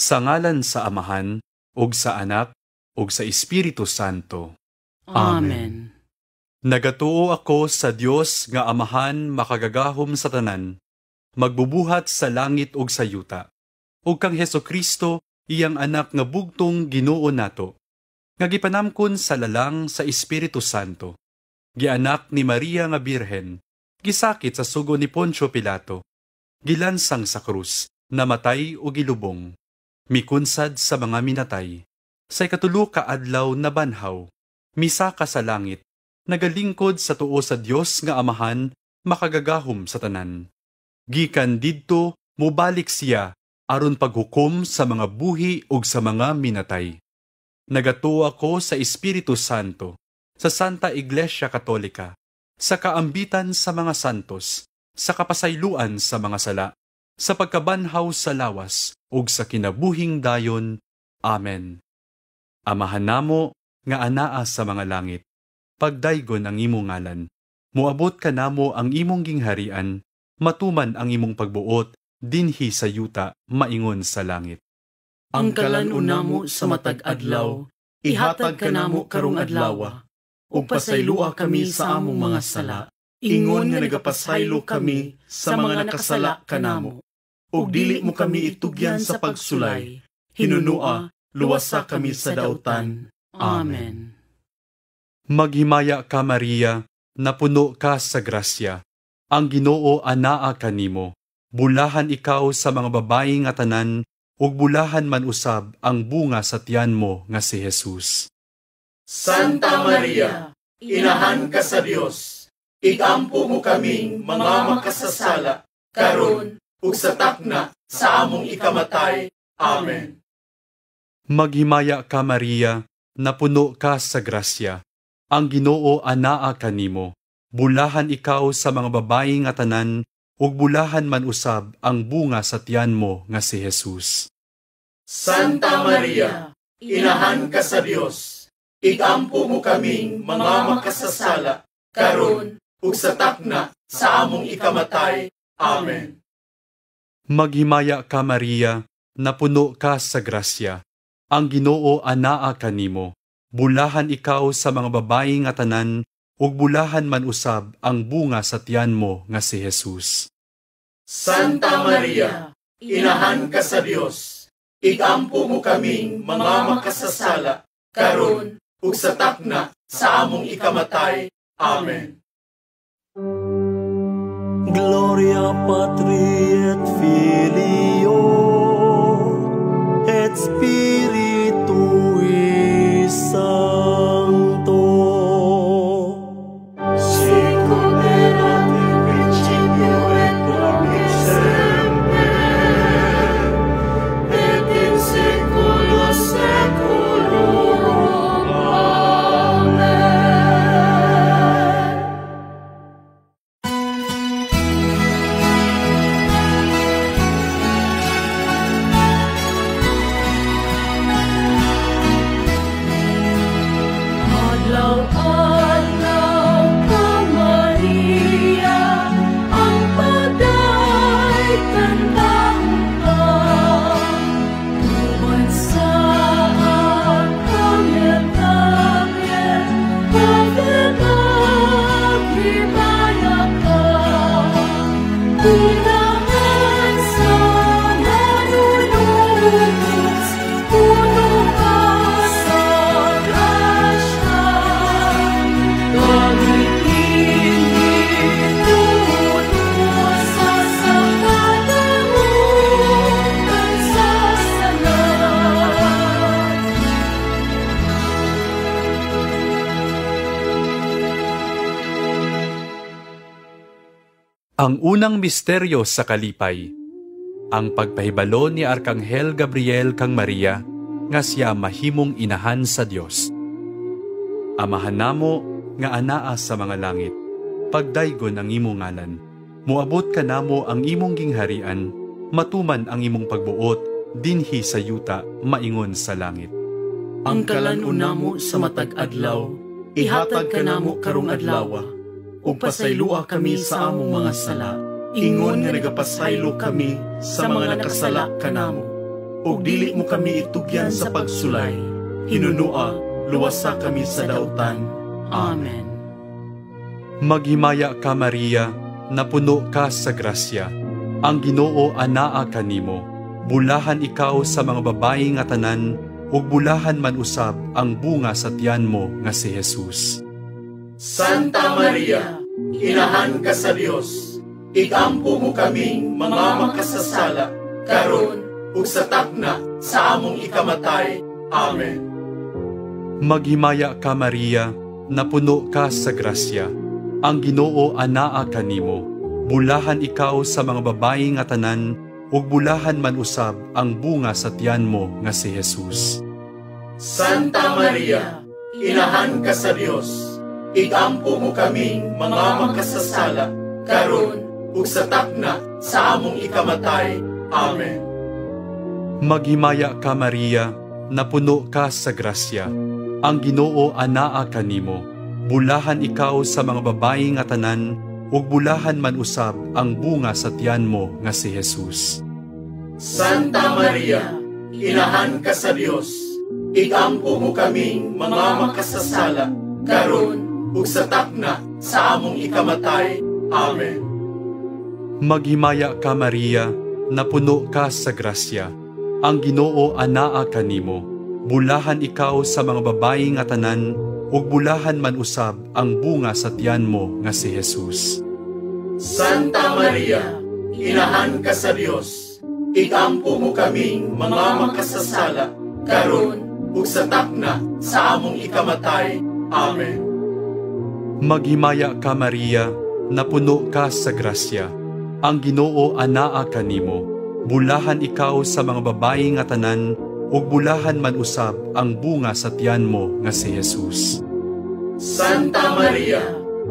Sa ngalan sa Amahan, ug sa Anak, ug sa Espiritu Santo. Amen. Nagatuo ako sa Dios nga Amahan makagagahom sa tanan, magbubuhat sa langit ug sa yuta, ug kang Hesukristo iyang anak nga bugtong Ginoo nato, nga gipanamkon sa lalang sa Espiritu Santo, gianak ni Maria nga Birhen, gisakit sa sugo ni Poncio Pilato, gilansang sa krus, namatay o gilubong, mikunsad sa mga minatay, sa ikatulo ka adlaw na banhaw, misaka sa langit, nagalingkod sa tuo sa Dios nga Amahan makagagahom sa tanan. Gikan didto mubalik siya aron paghukom sa mga buhi ug sa mga minatay. Nagatuo ako sa Espiritu Santo, sa Santa Iglesia Katolika, sa kaambitan sa mga santos, sa kapasayloan sa mga sala, sa pagkabanhaw sa lawas, ug sa kinabuhing dayon. Amen. Amahan namo nga anaa sa mga langit, pagdaygon ang imong ngalan, muabot ka namo ang imong gingharian, matuman ang imong pagbuot, dinhi sa yuta, maingon sa langit. Ang kalan-una mo sa matag adlaw, ihatag ka namo karong adlaw, ug pasaylua kami sa among mga sala, ingon nga nagapasaylo kami sa mga nakasala kanamo. Ug dili mo kami itugyan sa pagsulay, hinunua, luwasa kami sa dautan. Amen. Maghimaya ka Maria, napuno ka sa grasya, ang Ginoo anaa kanimo, bulahan ikaw sa mga babayi nga tanan, ug bulahan man usab ang bunga sa tiyan mo nga si Jesus. Santa Maria, inahan ka sa Dios, igampo mo kaming mga makasasala, karon ug sa takna sa among ikamatay. Amen. Maghimaya ka Maria, napuno ka sa grasya, ang Ginoo anaa kanimo, bulahan ikaw sa mga babayi nga tanan, ug bulahan man usab ang bunga sa tiyan mo nga si Jesus. Santa Maria, inahan ka sa Dios, igampo mo kaming mga makasasala, karon ug sa takna sa among ikamatay. Amen. Maghimaya ka Maria, napuno ka sa grasya, ang Ginoo anaa kanimo, bulahan ikaw sa mga babayi nga tanan, ug bulahan man usab ang bunga sa tiyan mo nga si Jesus. Santa Maria, inahan ka sa Dios, igampo mo kaming mga makasasala, karon ug sa takna sa among ikamatay. Amen. Gloria Patri et Filio et Spiritui Sancto. Sicut erat in principio et nunc et semper, et in saecula saeculorum. Amen. Adlaw-adlaw ka Maria, ang paday kantahon ka, tuman sa angel-angel, pagdagag-himaya ka, unahan sa manunubos, puno ka sa grasya. Langit init tumulos sa kapadahutan sa salat. Ang unang misteryo sa kalipay, ang pagpahibalo ni Arkanghel Gabriel kang Maria, nga siya mahimong inahan sa Dios. Amahan namo nga anaa sa mga langit, pagdaygon ang imong ngalan, muabot ka namo ang imong gingharian, matuman ang imong pagbuot, dinhi sa yuta, maingon sa langit. Ang kalan-una mo sa matag adlaw, ihatag ka namo karong adlaw, ug pasaylua kami sa among mga sala, ingon nga nagapasaylo kami sa mga nakasala kanamo. ug dili mo kami itugyan sa pagsulay. Hinunua, luwasa kami sa dautan. Amen. Maghimaya ka Maria, napuno ka sa grasya. Ang Ginoo anaa kanimo. Bulahan ikaw sa mga babayi nga tanan, ug bulahan man usab ang bunga sa tiyan mo nga si Jesus. Santa Maria, inahan ka sa Dios. Igampo mo kaming mga makasasala, karon ug sa takna sa among ikamatay. Amen. Maghimaya ka Maria, napuno ka sa grasya. Ang Ginoo anaa kanimo. Bulahan ikaw sa mga babayi nga tanan, ug bulahan man usab ang bunga sa tiyan mo nga si Jesus. Santa Maria, inahan ka sa Dios. Igampo mo kaming mga makasasala, karon ug sa takna sa among ikamatay. Amen. Maghimaya ka Maria, napuno ka sa grasya. Ang Ginoo anaa kanimo. Bulahan ikaw sa mga babayi nga tanan, ug bulahan man usab ang bunga sa tiyan mo nga si Jesus. Santa Maria, inahan ka sa Dios. Igampo mo kaming mga makasasala, karon ug sa takna sa among ikamatay. Amen. Maghimaya ka Maria, napuno ka sa grasya. Ang Ginoo anaa kanimo. Bulahan ikaw sa mga babayi nga tanan, ug bulahan man usab ang bunga sa tiyan mo nga si Jesus. Santa Maria, inahan ka sa Dios. Igampo mo kaming mga makasasala, karon ug sa takna sa among ikamatay. Amen. Maghimaya ka Maria, napuno ka sa grasya. Ang Ginoo anaa kanimo. Bulahan ikaw sa mga babayi nga tanan, ug bulahan man usab ang bunga sa tiyan mo nga si Jesus. Santa Maria,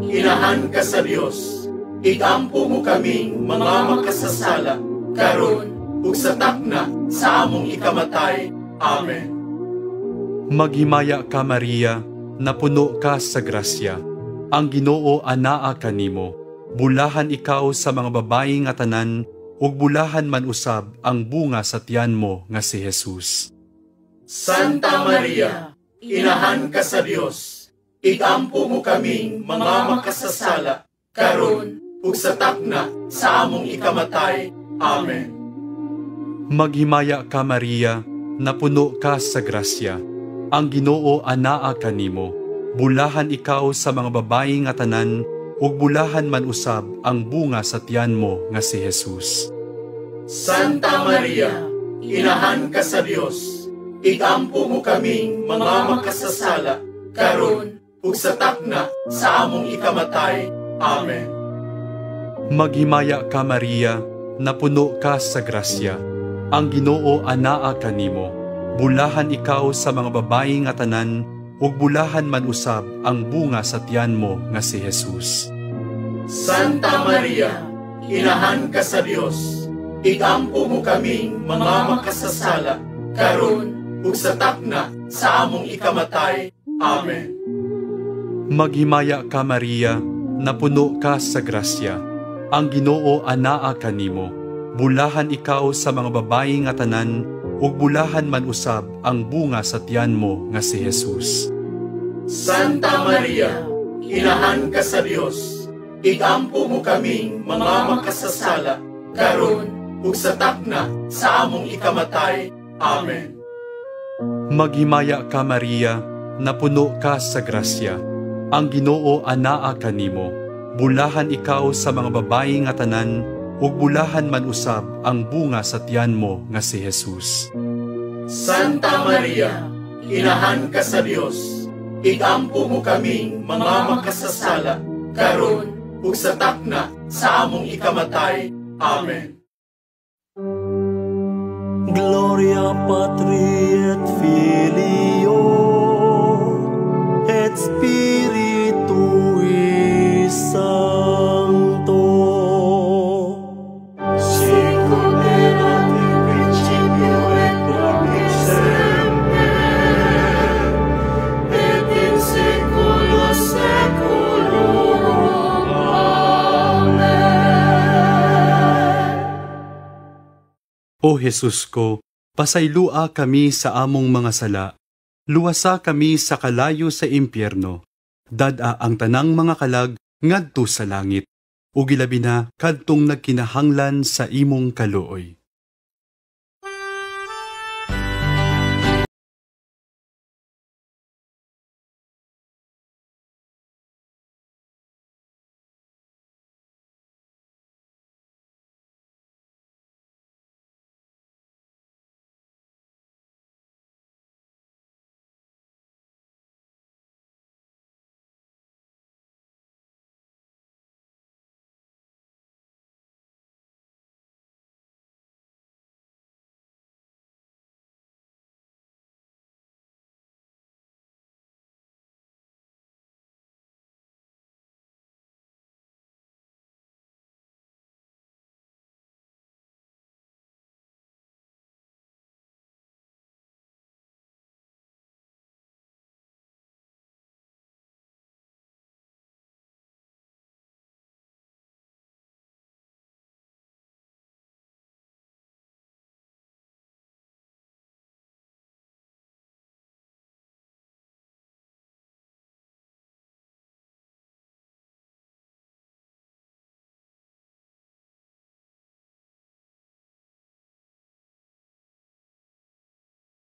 inahan ka sa Dios. Igampo mo kaming mga makasasala, karon ug sa takna sa among ikamatay. Amen. Maghimaya ka Maria, napuno ka sa grasya. Ang Ginoo anaa kanimo. Bulahan ikaw sa mga babayi nga tanan, ug bulahan man usab ang bunga sa tiyan mo nga si Jesus. Santa Maria, inahan ka sa Dios. Igampo mo kaming mga makasasala, karon ug sa takna sa among ikamatay. Amen. Maghimaya ka Maria, napuno ka sa grasya. Ang Ginoo anaa kanimo. Bulahan ikaw sa mga babayi nga tanan, ug bulahan man usab ang bunga sa tiyan mo nga si Jesus. Santa Maria, inahan ka sa Dios. Igampo mo kaming mga makasasala, karon ug sa takna sa among ikamatay. Amen. Maghimaya ka Maria, napuno ka sa grasya. Ang Ginoo anaa kanimo. Bulahan ikaw sa mga babayi nga tanan, ug bulahan man usab ang bunga sa tiyan mo nga si Jesus. Santa Maria, inahan ka sa Dios. Igampo mo kaming mga makasasala, karon ug sa takna sa among ikamatay. Amen. Maghimaya ka Maria, napuno ka sa grasya. Ang Ginoo anaa kanimo. Bulahan ikaw sa mga babayi nga tanan, ug bulahan man usab ang bunga sa tiyan mo nga si Jesus. Santa Maria, inahan ka sa Dios. Igampo mo kaming mga makasasala, karon ug sa takna sa among ikamatay. Amen. Maghimaya ka Maria, napuno ka sa grasya. Ang Ginoo anaa kanimo. Bulahan ikaw sa mga babayi nga tanan, ug bulahan man usab ang bunga sa tiyan mo nga si Jesus. Santa Maria, inahan ka sa Dios. Igampo mo kaming mga makasasala, karon ug sa takna sa among ikamatay. Amen. Gloria Patri et Filio et Spiritui Sancto. Sicut erat in principio et nunc et semper et in saecula saeculorum. Amen. O Jesus ko, Pasaylua kami sa among mga sala, luwasa kami sa kalayo sa impyerno, dada ang tanang mga kalag ngadto sa langit, ug ilabi na kadtong nagkinahanglan sa imong kaluoy.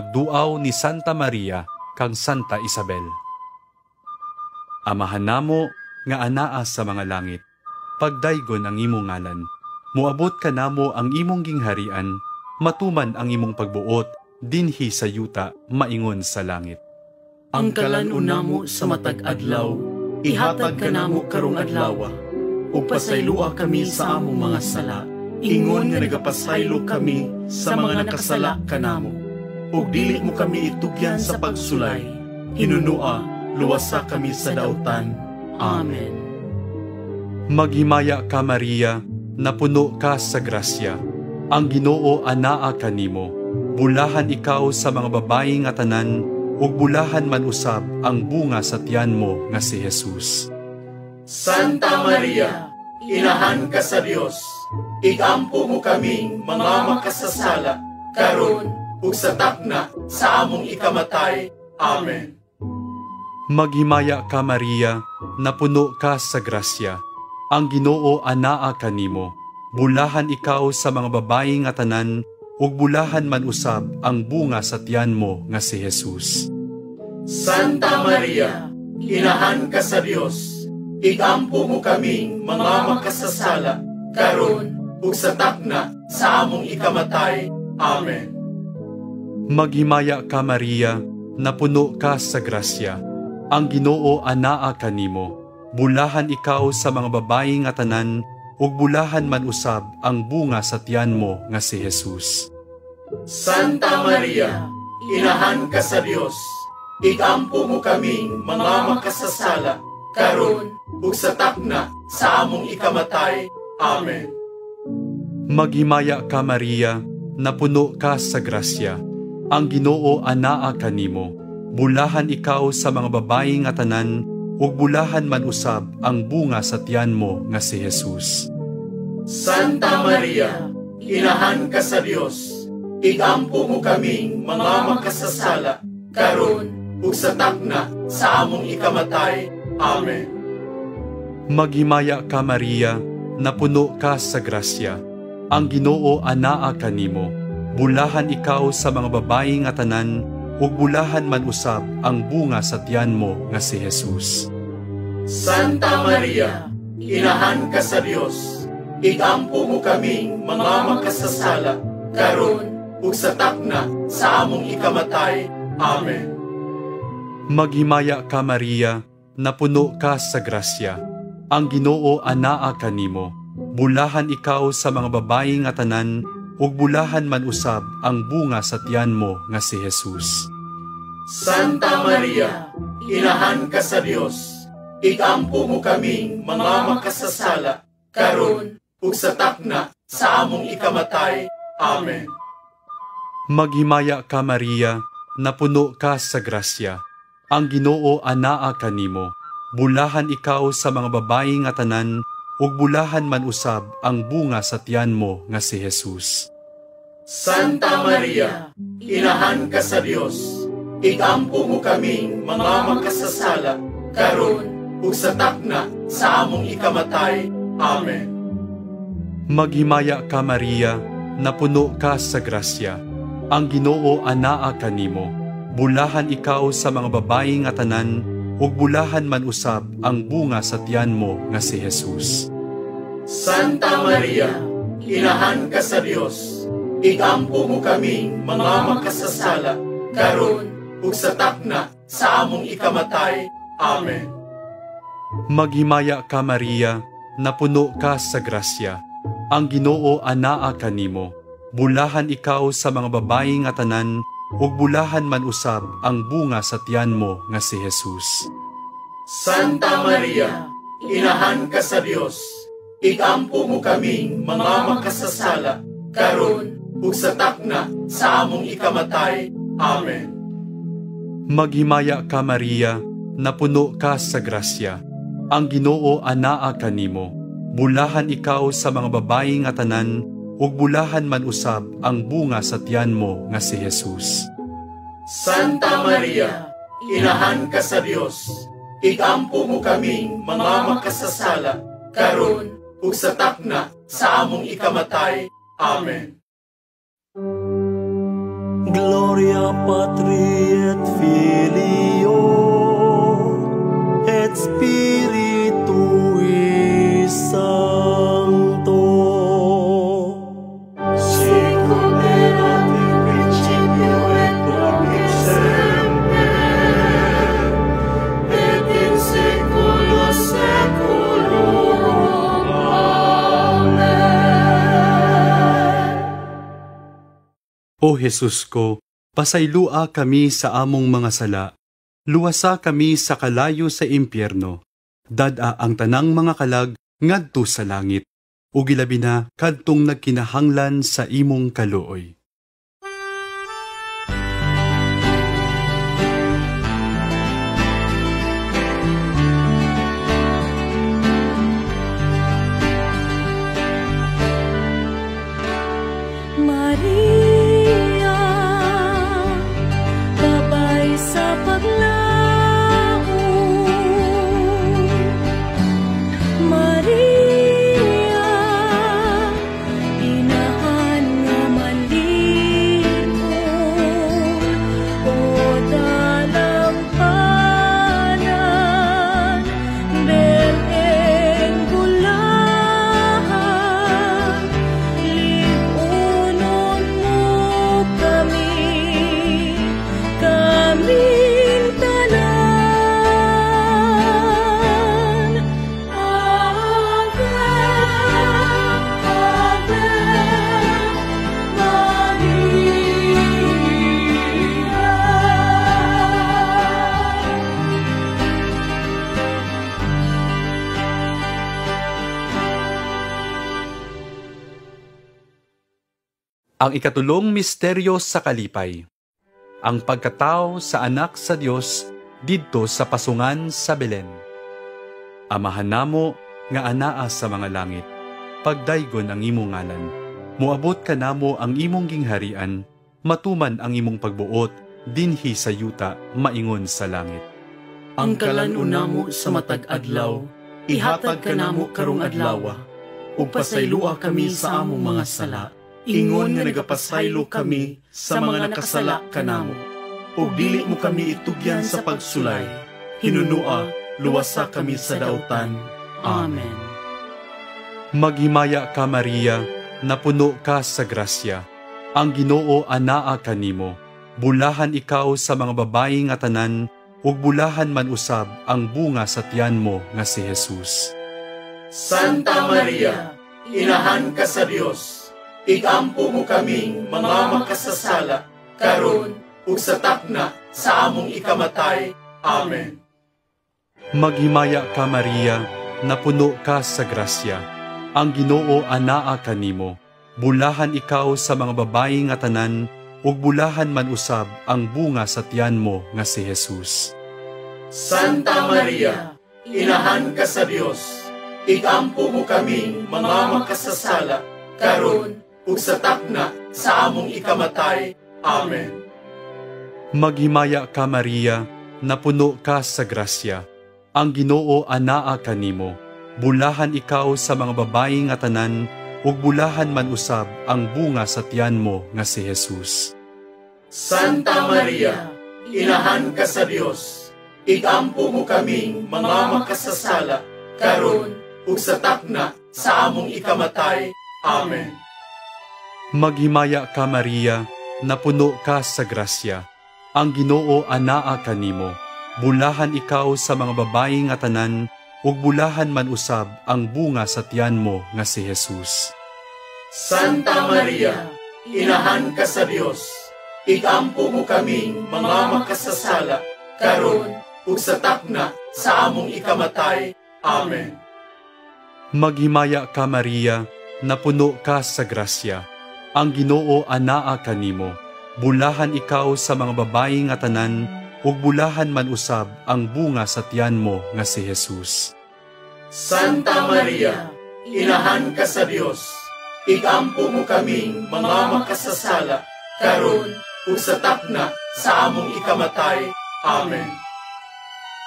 Duaw ni Santa Maria kang Santa Isabel. Amahan namo nga anaa sa mga langit, pagdaygon ang imong ngalan, muabot ka namo ang imong gingharian, matuman ang imong pagbuot, dinhi sa yuta, maingon sa langit. Ang kalan-una mo sa matag adlaw, ihatag ka namo karong adlaw, ug pasaylua kami sa among mga sala, ingon nga nagapasaylo kami sa mga nakasala kanamo. Ug dili mo kami itugyan sa pagsulay, hinunua, luwasa kami sa dautan. Amen. Maghimaya ka Maria, napuno ka sa grasya, ang Ginoo anaa kanimo, bulahan ikaw sa mga babayi nga tanan, ug bulahan man usab ang bunga sa tiyan mo nga si Jesus. Santa Maria, inahan ka sa Dios, igampo mo kaming mga makasasala, karon ug sa takna sa among ikamatay. Amen. Maghimaya ka Maria, napuno ka sa grasya, ang Ginoo anaa kanimo, bulahan ikaw sa mga babayi nga tanan, ug bulahan man usab ang bunga sa tiyan mo nga si Jesus. Santa Maria, inahan ka sa Dios, igampo mo kaming mga makasasala, karon ug sa takna sa among ikamatay. Amen. Maghimaya ka Maria, napuno ka sa grasya, ang Ginoo anaa kanimo, bulahan ikaw sa mga babayi nga tanan, ug bulahan man usab ang bunga sa tiyan mo nga si Jesus. Santa Maria, inahan ka sa Dios, igampo mo kaming mga makasasala, karon ug sa takna sa among ikamatay. Amen. Maghimaya ka Maria, napuno ka sa grasya, ang Ginoo anaa kanimo, bulahan ikaw sa mga babayi nga tanan, ug bulahan man usab ang bunga sa tiyan mo nga si Jesus. Santa Maria, inahan ka sa Dios, igampo mo kaming mga makasasala, karon ug sa takna sa among ikamatay. Amen. Maghimaya ka Maria, napuno ka sa grasya, ang Ginoo anaa kanimo, bulahan ikaw sa mga babayi nga tanan, ug bulahan man usab ang bunga sa tiyan mo nga si Jesus. Santa Maria, inahan ka sa Dios, igampo mo kaming mga makasasala, karon ug sa takna sa among ikamatay. Amen. Maghimaya ka Maria, napuno ka sa grasya, ang Ginoo anaa kanimo, bulahan ikaw sa mga babayi nga tanan, ug bulahan man usab ang bunga sa tiyan mo nga si Jesus. Santa Maria, inahan ka sa Dios, igampo mo kaming mga makasasala, karon ug sa takna sa among ikamatay. Amen. Maghimaya ka Maria, napuno ka sa grasya, ang Ginoo anaa kanimo, bulahan ikaw sa mga babayi nga tanan, ug bulahan man usab ang bunga sa tiyan mo nga si Jesus. Santa Maria, Inahan ka sa Dios, igampo mo kaming mga makasasala, karon ug sa takna sa among ikamatay. Amen. Maghimaya ka Maria, napuno ka sa grasya. Ang Ginoo anaa kanimo. Bulahan ikaw sa mga babayi nga tanan, ug bulahan man usab ang bunga sa tiyan mo nga si Jesus. Santa Maria, Inahan ka sa Dios, igampo mo kaming mga makasasala, karon ug sa takna sa among ikamatay. Amen. Maghimaya ka Maria, napuno ka sa grasya. Ang Ginoo anaa kanimo. Bulahan ikaw sa mga babayi nga tanan, ug bulahan man usab ang bunga sa tiyan mo nga si Jesus. Santa Maria, Inahan ka sa Dios, igampo mo kaming mga makasasala, karon ug sa takna sa among ikamatay. Amen. Maghimaya ka Maria, napuno ka sa grasya. Ang Ginoo anaa kanimo. Bulahan ikaw sa mga babayi nga tanan, ug bulahan man usab ang bunga sa tiyan mo nga si Jesus. Santa Maria, Inahan ka sa Dios, igampo mo kaming mga makasasala, karon ug sa takna sa among ikamatay. Amen. Gloria Patri et Filio et Spiritui Sancto. Sicut erat in principio et nunc et semper, et in saecula saeculorum. Amen. O Jesus ko, pasaylua kami sa among mga sala. Luwasa kami sa kalayo sa impyerno. Dada ang tanang mga kalag ngadto sa langit. Ug ilabi na kadtong nagkinahanglan sa imong kaluoy. Maria, babay sa paglaom. Maria, inahan nga malimon. O dalampanan, Belen bulahan, lipunon mo kami, kaming tanan. Ave, Ave, Ang ikatulong misteryo sa kalipay. Ang pagkatao sa anak sa Dios didto sa pasungan sa Belen. Amahan namo nga anaa sa mga langit, pagdaygon ang imong ngalan. Moabot ka namo ang imong gingharian, matuman ang imong pagbuot, dinhi sa yuta, maingon sa langit. Ang kalan-una mo sa matag adlaw, ihatag ka namo karong adlaw, ug pasaylua kami sa among mga sala. Ingon nga nagapasaylo kami sa mga nakasala kanamo, ug dili mo kami itugyan sa pagsulay. Hinunua, luwasa kami sa dautan. Amen. Maghimaya ka Maria, napuno ka sa grasya. Ang Ginoo anaa kanimo. Bulahan ikaw sa mga babayi nga tanan, ug bulahan man usab ang bunga sa tiyan mo nga si Jesus. Santa Maria, Inahan ka sa Dios, igampo mo kaming mga makasasala, karon ug sa takna sa among ikamatay. Amen. Maghimaya ka Maria, napuno ka sa grasya. Ang Ginoo anaa kanimo. Bulahan ikaw sa mga babayi nga tanan, ug bulahan man usab ang bunga sa tiyan mo nga si Jesus. Santa Maria, Inahan ka sa Dios, igampo mo kaming mga makasasala, karon ug sa takna sa among ikamatay. Amen. Maghimaya ka Maria, napuno ka sa grasya. Ang Ginoo anaa kanimo. Bulahan ikaw sa mga babayi nga tanan, ug bulahan man usab ang bunga sa tiyan mo nga si Jesus. Santa Maria, inahan ka sa Dios, igampo mo kaming mga makasasala, karon ug sa takna sa among ikamatay. Amen. Maghimaya ka Maria, napuno ka sa grasya. Ang Ginoo anaa kanimo. Bulahan ikaw sa mga babayi nga tanan, ug bulahan man usab ang bunga sa tiyan mo nga si Jesus. Santa Maria, inahan ka sa Dios, igampo mo kaming mga makasasala, karon ug sa takna sa among ikamatay. Amen. Maghimaya ka Maria, napuno ka sa grasya. Ang Ginoo anaa kanimo. Bulahan ikaw sa mga babayi nga tanan, ug bulahan man usab ang bunga sa tiyan mo nga si Jesus. Santa Maria, inahan ka sa Dios, igampo mo kaming mga makasasala, karon ug sa takna sa among ikamatay. Amen.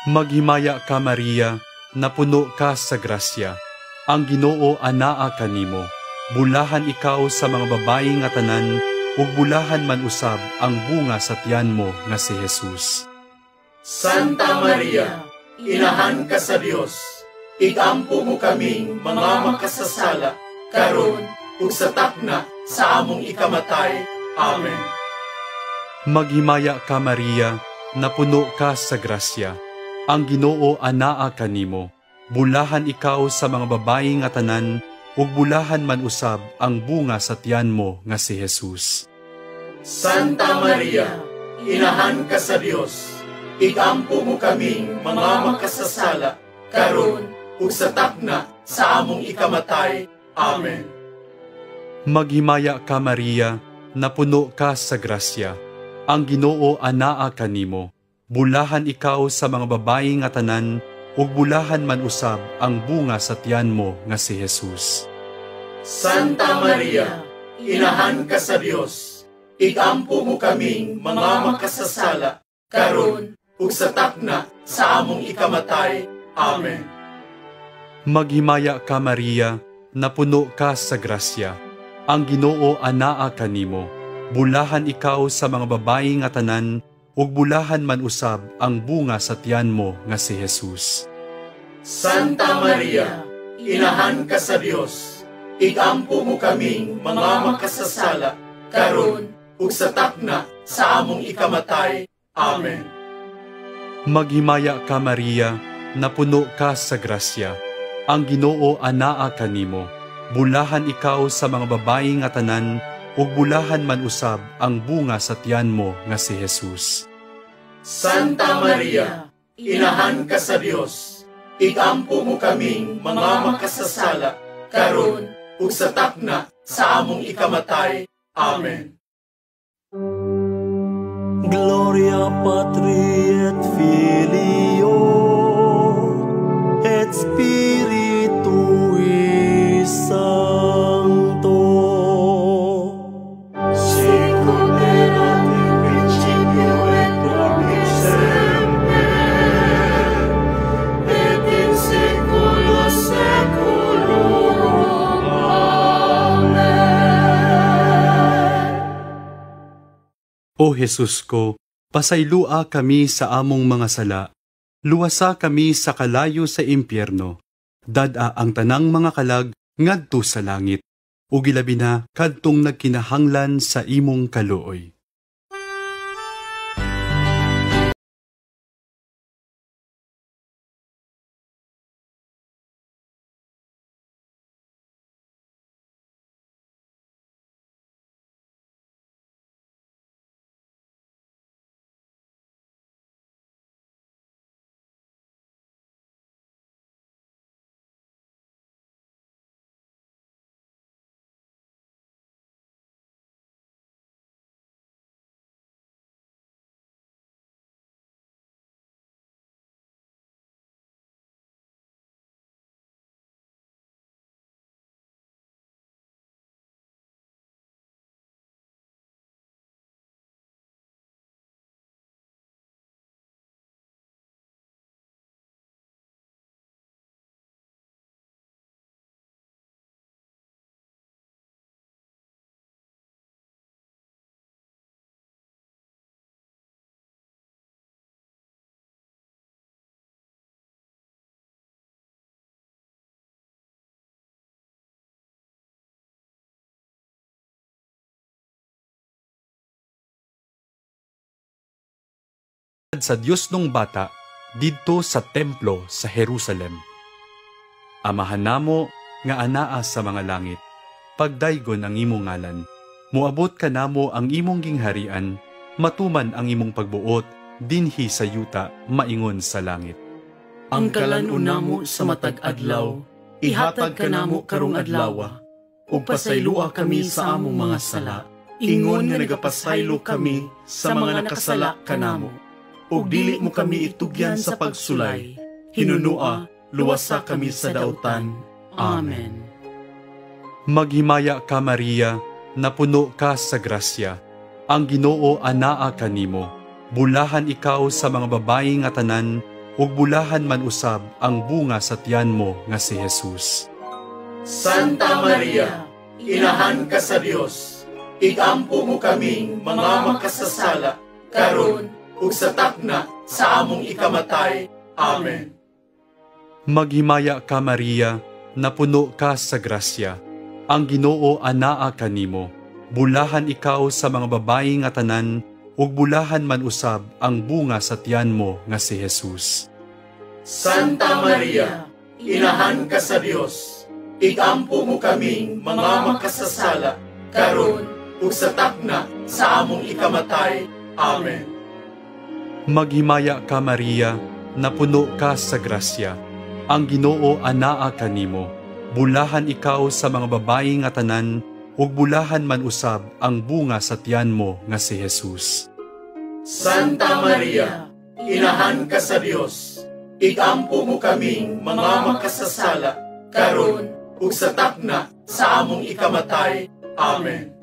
Maghimaya ka Maria, napuno ka sa grasya. Ang Ginoo anaa kanimo. Bulahan ikaw sa mga babayi nga tanan, ug bulahan man usab ang bunga sa tiyan mo nga si Jesus. Santa Maria, inahan ka sa Dios, igampo mo kaming mga makasasala, karon ug sa takna sa among ikamatay. Amen. Maghimaya ka Maria, napuno ka sa grasya. Ang Ginoo anaa kanimo. Bulahan ikaw sa mga babayi nga tanan, ug bulahan man usab ang bunga sa tiyan mo nga si Jesus. Santa Maria, inahan ka sa Dios, igampo mo kaming mga makasasala, karon ug sa takna sa among ikamatay. Amen. Maghimaya ka Maria, napuno ka sa grasya. Ang Ginoo anaa kanimo. Bulahan ikaw sa mga babayi nga tanan, ug bulahan man usab ang bunga sa tiyan mo nga si Jesus. Santa Maria, inahan ka sa Dios, igampo mo kaming mga makasasala, karon ug sa takna sa among ikamatay. Amen. Maghimaya ka Maria, napuno ka sa grasya. Ang Ginoo anaa kanimo. Bulahan ikaw sa mga babayi nga tanan, ug bulahan man usab ang bunga sa tiyan mo nga si Jesus. Santa Maria, inahan ka sa Dios, igampo mo kaming mga makasasala, karon ug sa takna sa among ikamatay. Amen. Maghimaya ka Maria, napuno ka sa grasya. Ang Ginoo anaa kanimo. Bulahan ikaw sa mga babayi nga tanan, ug bulahan man usab ang bunga sa tiyan mo nga si Jesus. Santa Maria, inahan ka sa Dios, igampo mo kaming mga makasasala, karon ug sa takna sa among ikamatay. Amen. Gloria Patri et Filio et Spiritui Sancto. Sicut erat in principio et nunc et semper, et in saecula saeculorum. Amen. O Jesus ko, pasaylua kami sa among mga sala, luwasa kami sa kalayo sa impyerno, dada ang tanang mga kalag ngadto sa langit, ug ilabi na kadtong nagkinahanglan sa imong kaluoy. hangtod sa Dios nung bata didto sa templo sa Jerusalem. Amahan namo nga anaa sa mga langit, pagdaygon ang imong ngalan, muabot ka namo ang imong gingharian, matuman ang imong pagbuot dinhi sa yuta maingon sa langit. Ang kalan-una mo sa matag adlaw, ihatag ka namo karong adlaw, ug pasaylua kami sa among mga sala, ingon nga nagapasaylo kami sa mga nakasala kanamo. Ug dili mo kami itugyan sa pagsulay, hinunua, luwasa kami sa dautan. Amen. Maghimaya ka Maria, napuno ka sa grasya, ang Ginoo anaa kanimo, bulahan ikaw sa mga babayi nga tanan, ug bulahan man usab ang bunga sa tiyan mo nga si Jesus. Santa Maria, inahan ka sa Dios, igampo mo kaming mga makasasala, karon ug sa takna sa among ikamatay. Amen. Maghimaya ka Maria, napuno ka sa grasya, ang Ginoo anaa kanimo, bulahan ikaw sa mga babayi nga tanan, ug bulahan man usab ang bunga sa tiyan mo nga si Jesus. Santa Maria, inahan ka sa Dios, igampo mo kaming mga makasasala, karon ug sa takna sa among ikamatay. Amen. Maghimaya ka Maria, napuno ka sa grasya, ang Ginoo anaa kanimo, bulahan ikaw sa mga babayi nga tanan, ug bulahan man usab ang bunga sa tiyan mo nga si Jesus. Santa Maria, inahan ka sa Dios, igampo mo kaming mga makasasala, karon ug sa takna sa among ikamatay. Amen.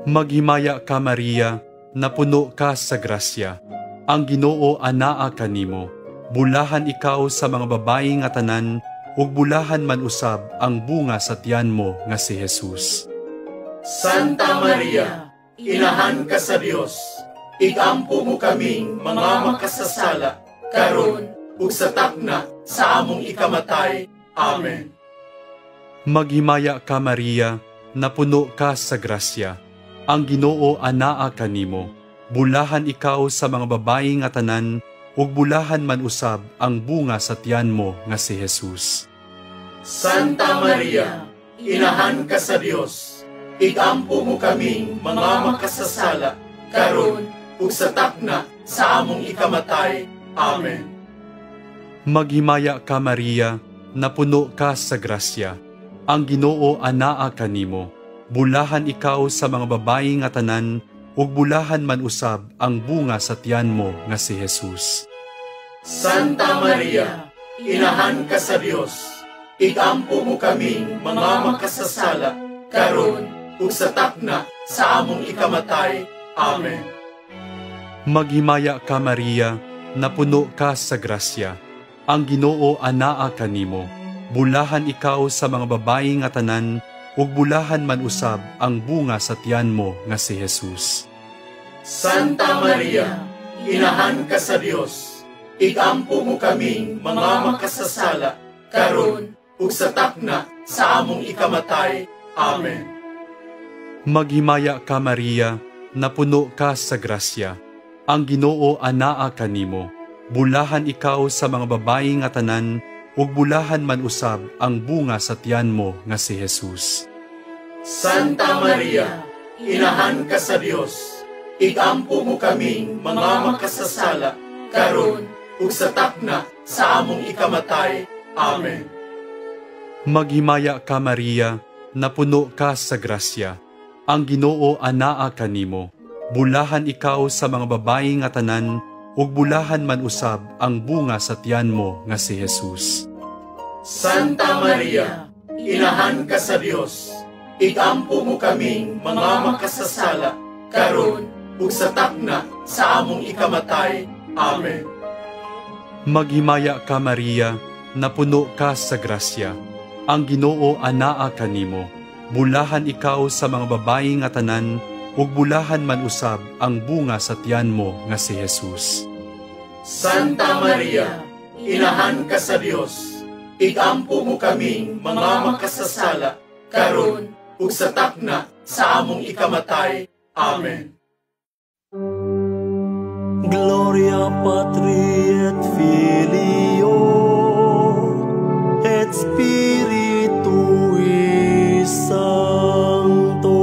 Maghimaya ka Maria, napuno ka sa grasya, ang Ginoo anaa kanimo, bulahan ikaw sa mga babayi nga tanan, ug bulahan man usab ang bunga sa tiyan mo nga si Jesus. Santa Maria, inahan ka sa Dios, igampo mo kaming mga makasasala, karon ug sa takna sa among ikamatay. Amen. Maghimaya ka Maria, napuno ka sa grasya, ang Ginoo anaa kanimo, bulahan ikaw sa mga babayi nga tanan, ug bulahan man usab ang bunga sa tiyan mo nga si Jesus. Santa Maria, inahan ka sa Dios, igampo mo kaming mga makasasala, karon ug sa takna sa among ikamatay. Amen. Maghimaya ka Maria, napuno ka sa grasya, ang Ginoo anaa kanimo, bulahan ikaw sa mga babayi nga tanan, ug bulahan man usab ang bunga sa tiyan mo nga si Jesus. Santa Maria, inahan ka sa Dios, igampo mo kaming mga makasasala, karon ug sa takna sa among ikamatay. Amen. Maghimaya ka Maria, napuno ka sa grasya, ang Ginoo anaa kanimo, bulahan ikaw sa mga babayi nga tanan, ug bulahan man usab ang bunga sa tiyan mo nga si Jesus. Santa Maria, inahan ka sa Dios, igampo mo kaming mga makasasala, karon ug sa takna sa among ikamatay. Amen. Maghimaya ka Maria, napuno ka sa grasya, ang Ginoo anaa kanimo, bulahan ikaw sa mga babayi nga tanan, ug bulahan man usab ang bunga sa tiyan mo nga si Jesus. Santa Maria, inahan ka sa Dios, igampo mo kaming mga makasasala, karon ug sa takna sa among ikamatay. Amen. Maghimaya ka Maria, napuno ka sa grasya, ang Ginoo anaa kanimo, bulahan ikaw sa mga babayi nga tanan, ug bulahan man usab ang bunga sa tiyan mo nga si Jesus. Santa Maria, inahan ka sa Dios, igampo mo kaming mga makasasala, karon ug sa takna sa among ikamatay. Amen. Maghimaya ka Maria, napuno ka sa grasya, ang Ginoo anaa kanimo, bulahan ikaw sa mga babayi nga tanan, ug bulahan man usab ang bunga sa tiyan mo nga si Jesus. Santa Maria, inahan ka sa Dios, igampo mo kaming mga makasasala, karon ug sa takna sa among ikamatay. Amen. Gloria gloria Patri et Filio et Spiritui Sancto.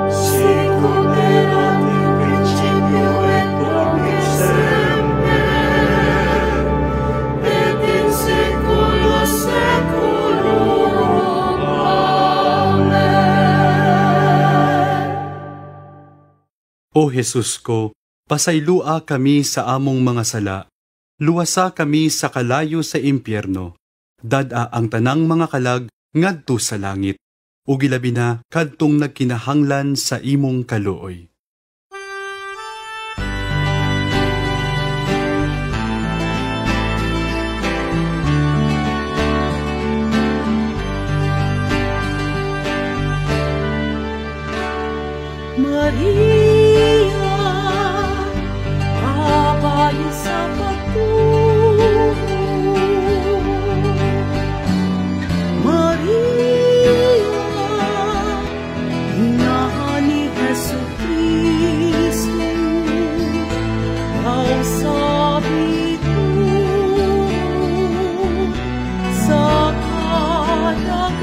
Sicut erat in principio et nunc et semper, et in saecula saeculorum. Amen. O Jesus ko, pasaylua kami sa among mga sala, luwasa kami sa kalayo sa impyerno, dada ang tanang mga kalag ngadto sa langit, ug ilabi na kadtong nagkinahanglan sa imong kaluoy. Maria, kabayo sa pagturo. Maria, inahan ni Jesucristo. Ang sabi ko sa kadagatan,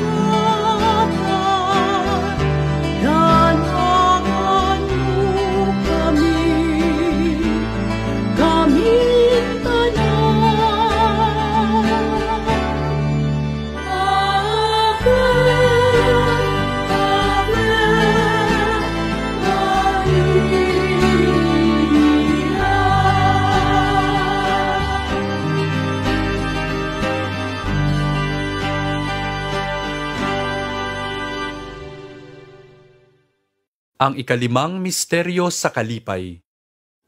danagan mo kami tanan. Ang ikalimang misteryo sa kalipay,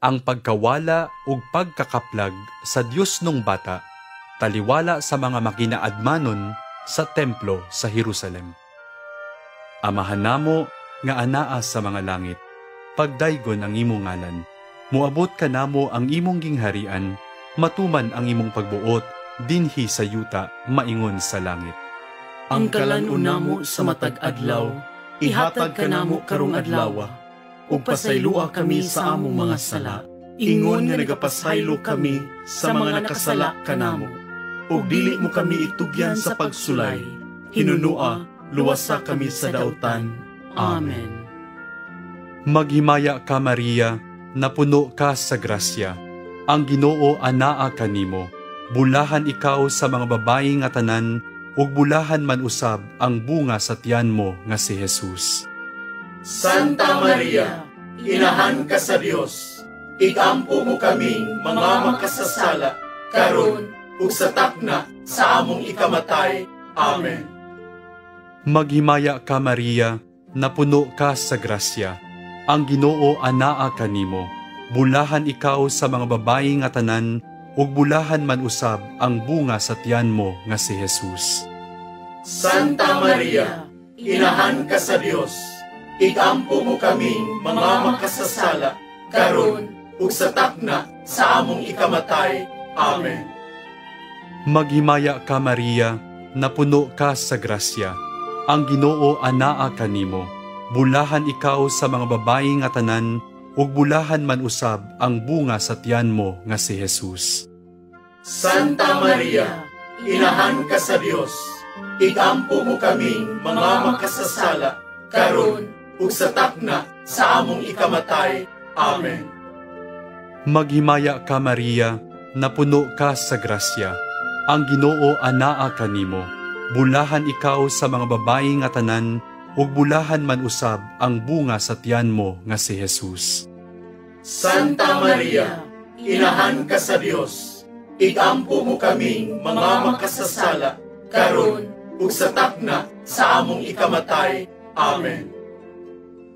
ang pagkawala ug pagkakaplag sa Dios nung bata, taliwala sa mga makinaadmanon sa templo sa Jerusalem. Amahan namo nga anaa sa mga langit, pagdaygon ang imong ngalan, muabot ka namo ang imong gingharian, matuman ang imong pagbuot dinhi sa yuta maingon sa langit. Ang kalan-una mo sa matag adlaw, ihatag ka namo karong adlaw, ug pasaylua kami sa among mga sala, ingon nga nagapasaylo kami sa mga nakasala kanamo, ug dili mo kami itugyan sa pagsulay, hinunua, luwasa kami sa dautan. Amen. Maghimaya ka Maria, napuno ka sa grasya, ang Ginoo anaa kanimo, bulahan ikaw sa mga babayi nga tanan, ug bulahan man usab ang bunga sa tiyan mo nga si Jesus. Santa Maria, inahan ka sa Dios, igampo mo kaming mga makasasala, karon ug sa takna sa among ikamatay. Amen. Maghimaya ka Maria, napuno ka sa grasya, ang Ginoo anaa kanimo, bulahan ikaw sa mga babayi nga tanan, ug bulahan man usab ang bunga sa tiyan mo nga si Jesus. Santa Maria, inahan ka sa Dios, igampo mo kaming mga makasasala, karon ug sa takna sa among ikamatay. Amen. Maghimaya ka Maria, napuno ka sa grasya, ang Ginoo anaa kanimo, bulahan ikaw sa mga babayi nga tanan, ug bulahan man usab ang bunga sa tiyan mo nga si Jesus. Santa Maria, inahan ka sa Dios, igampo mo kaming mga makasasala, karon ug sa takna sa among ikamatay. Amen. Maghimaya ka Maria, napuno ka sa grasya, ang Ginoo anaa kanimo, bulahan ikaw sa mga babayi nga tanan, ug bulahan man usab ang bunga sa tiyan mo nga si Jesus. Santa Maria, inahan ka sa Dios, igampo mo kaming mga makasasala, karon ug sa takna sa among ikamatay. Amen.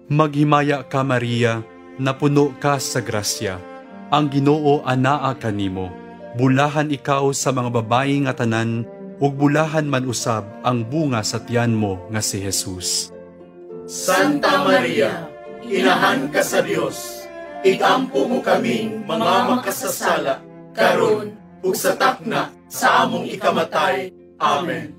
Maghimaya ka Maria, napuno ka sa grasya, ang Ginoo anaa kanimo, bulahan ikaw sa mga babayi nga tanan, ug bulahan man usab ang bunga sa tiyan mo nga si Jesus. Santa Maria, inahan ka sa Dios, igampo mo kaming mga makasasala, karon ug sa takna sa among ikamatay. Amen.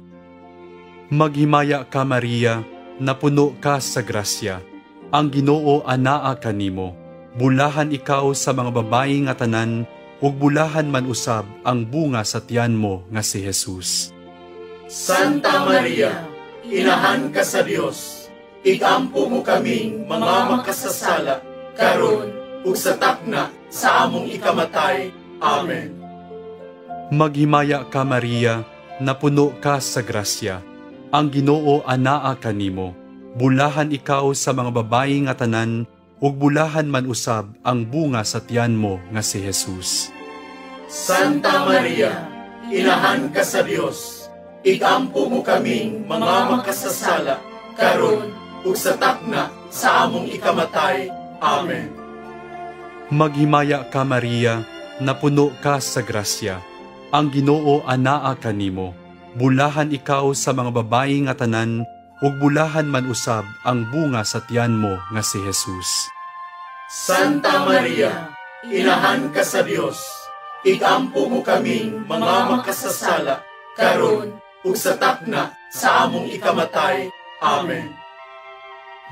Maghimaya ka Maria, napuno ka sa grasya, ang Ginoo anaa kanimo, Bulahan ikaw sa mga babayi nga tanan, ug bulahan man usab ang bunga sa tiyan mo nga si Jesus. Santa Maria, inahan ka sa Dios, igampo mo kaming mga makasasala, karon ug sa takna sa among ikamatay. Amen. Maghimaya ka Maria, napuno ka sa grasya. Ang Ginoo anaa kanimo. Bulahan ikaw sa mga babayi nga tanan, ug bulahan man usab ang bunga sa tiyan mo nga si Jesus. Santa Maria, inahan ka sa Dios, igampo mo kaming mga makasasala, karon ug sa takna sa among ikamatay. Amen. Maghimaya ka Maria, napuno ka sa grasya. Ang Ginoo anaa kanimo. Bulahan ikaw sa mga babayi nga tanan, ug bulahan man usab ang bunga sa tiyan mo nga si Jesus. Santa Maria, inahan ka sa Dios, igampo mo kaming mga makasasala, karon ug sa takna sa among ikamatay. Amen.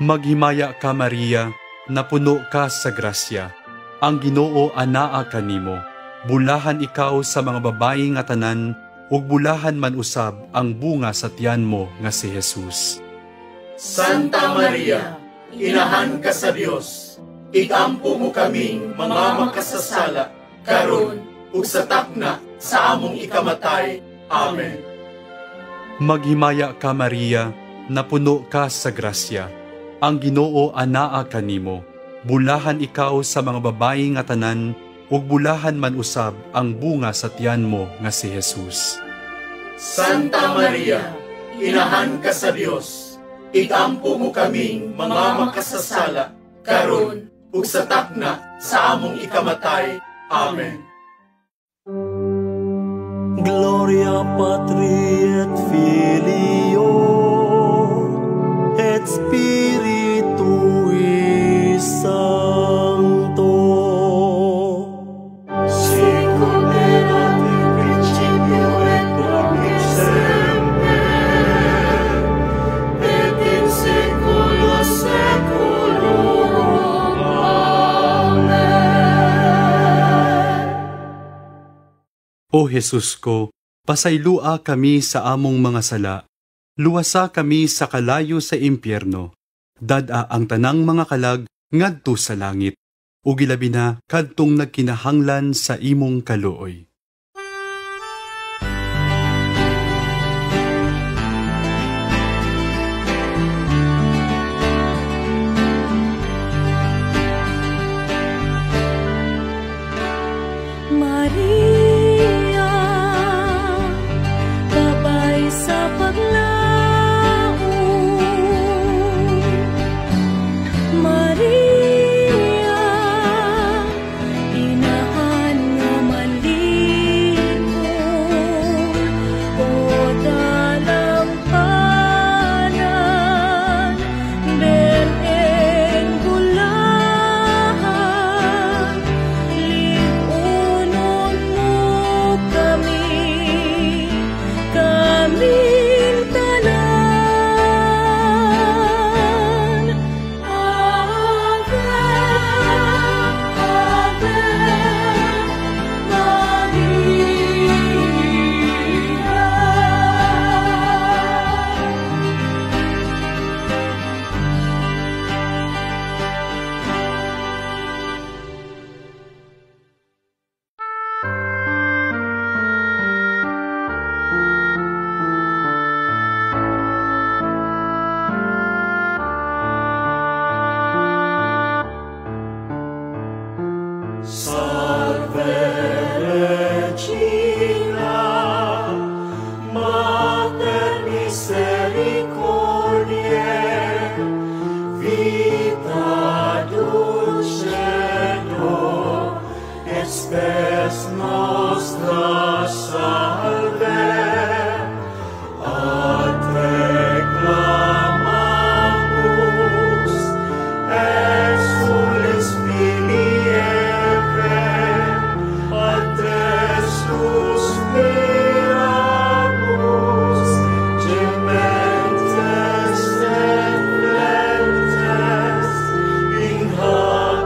Maghimaya ka Maria, napuno ka sa grasya. Ang Ginoo anaa kanimo. Bulahan ikaw sa mga babayi nga tanan, ug bulahan man usab ang bunga sa tiyan mo nga si Jesus. Santa Maria, inahan ka sa Dios, igampo mo kaming mga makasasala, karon ug sa takna sa among ikamatay. Amen. Maghimaya ka Maria, napuno ka sa grasya. Ang Ginoo anaa kanimo. Bulahan ikaw sa mga babayi nga tanan, ug bulahan man usab ang bunga sa tiyan mo nga si Jesus. Santa Maria, inahan ka sa Dios, igampo mo kaming mga makasasala, karon ug sa takna sa among ikamatay. Amen. Gloria Patri et Filio et Spiritui Sancto. Sicut erat in principio et nunc et semper, et in saecula saeculorum. Amen. O Jesus ko, pasaylua kami sa among mga sala, luwasa kami sa kalayo sa impyerno, dada ang tanang mga kalag ngadto sa langit, ug ilabi na kadtong nagkinahanglan sa imong kaluoy. Maria, babay sa paglaom. Maria, inahan nga malimon. O dalampanan, Belen gulahan, lipunon mo kami, kaming tanan. Ave, Ave, Maria. Salve Regina, Mater misericordiae, vita dulcedo, et spes nostra salve. A te clamamus, exules filii Eve, a te suspiramus, gementes et flentes, in hac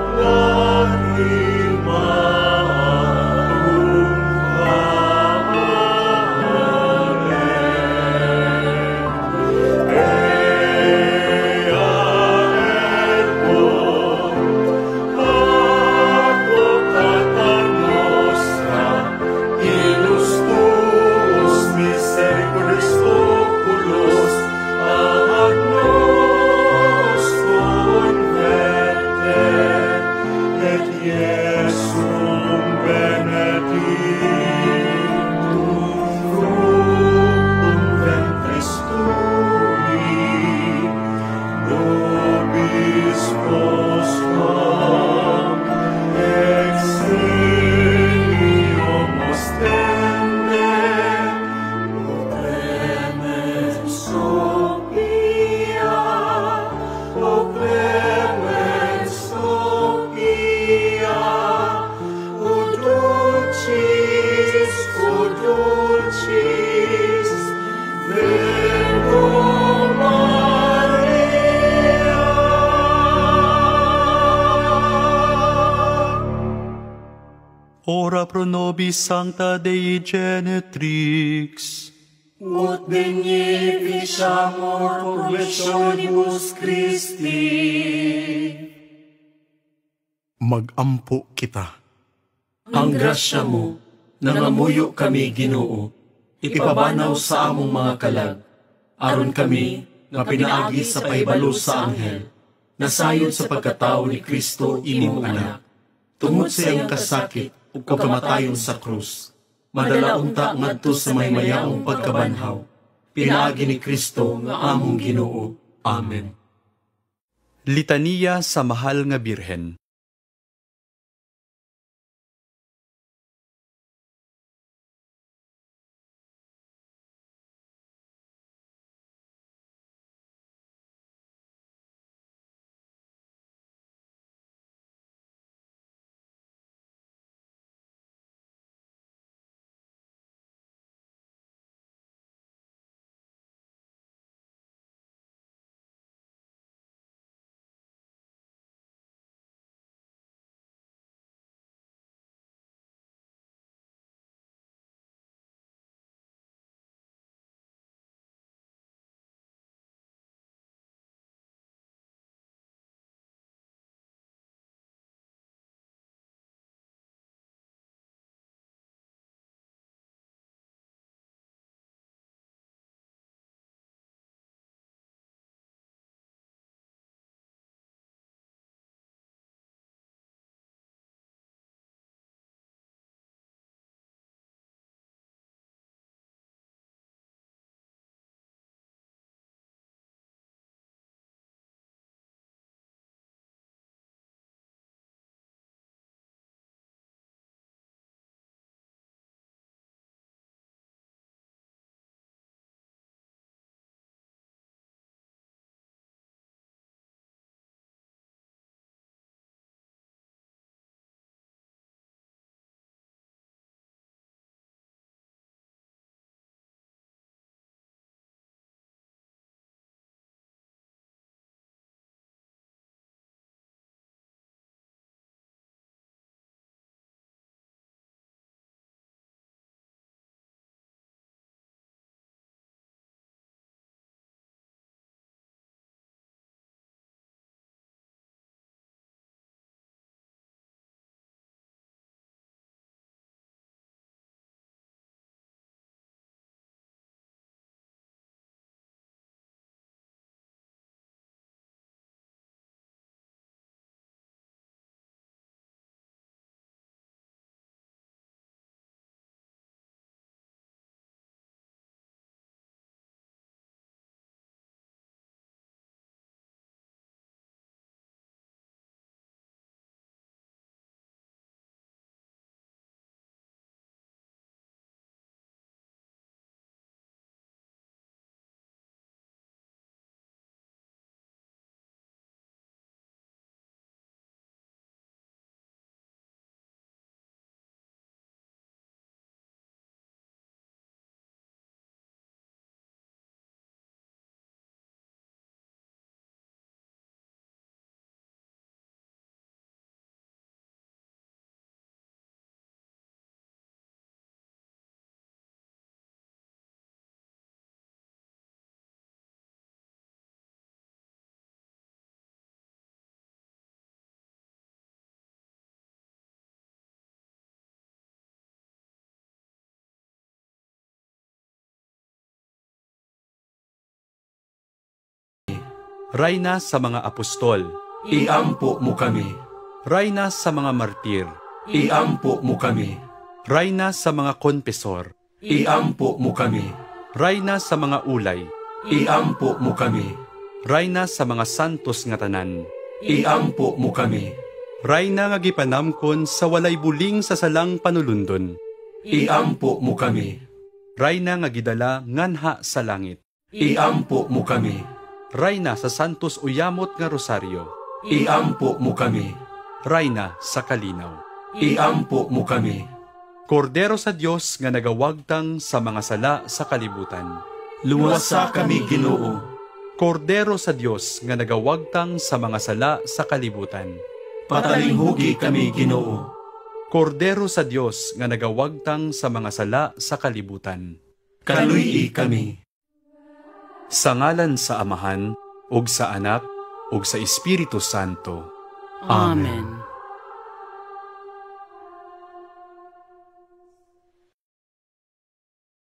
nobis sancta Dei Genetrix. Ut beneficiamur provisionibus Christi. Mag-ampo kita. Ang grasya mo, nangamuyo kami Ginoo, ipabanaw sa among mga kalag, aron kami nga pinaagi sa pahibalo sa anghel, nasayod sa pagkatao ni Kristo imong anak, tungod sa iyang kasakit ug kamatayon sa krus, madala unta ngadto sa may mayaong pagkabanhaw, pinaagi ni Kristo nga among Ginoo. Amen. Litania sa Mahal nga Birhen. Rayna sa mga apostol, Iampo mo kami. Rayna sa mga martir, Iampo mo kami. Rayna sa mga konpesor, Iampo mo kami. Rayna sa mga ulay, Iampo mo kami. Rayna sa mga santos nga tanan, Iampo mo kami. Rayna nga gipanamkon sa walay buling sa salang panulundon, Iampo mo kami. Rayna nga gidala nganha sa langit, Iampo mo kami. Rayna sa santos uyamot nga rosaryo, Iampo mo kami. Rayna sa kalinaw, Iampo mo kami. Kordero sa Dios nga nagawagtang sa mga sala sa kalibutan, Luwasa kami Ginoo. Kordero sa Dios nga nagawagtang sa mga sala sa kalibutan, Patalinghugi kami Ginoo. Kordero sa Dios nga nagawagtang sa mga sala sa kalibutan. Kaluy kami. Sa ngalan sa Amahan, ug sa Anak, ug sa Espiritu Santo. Amen.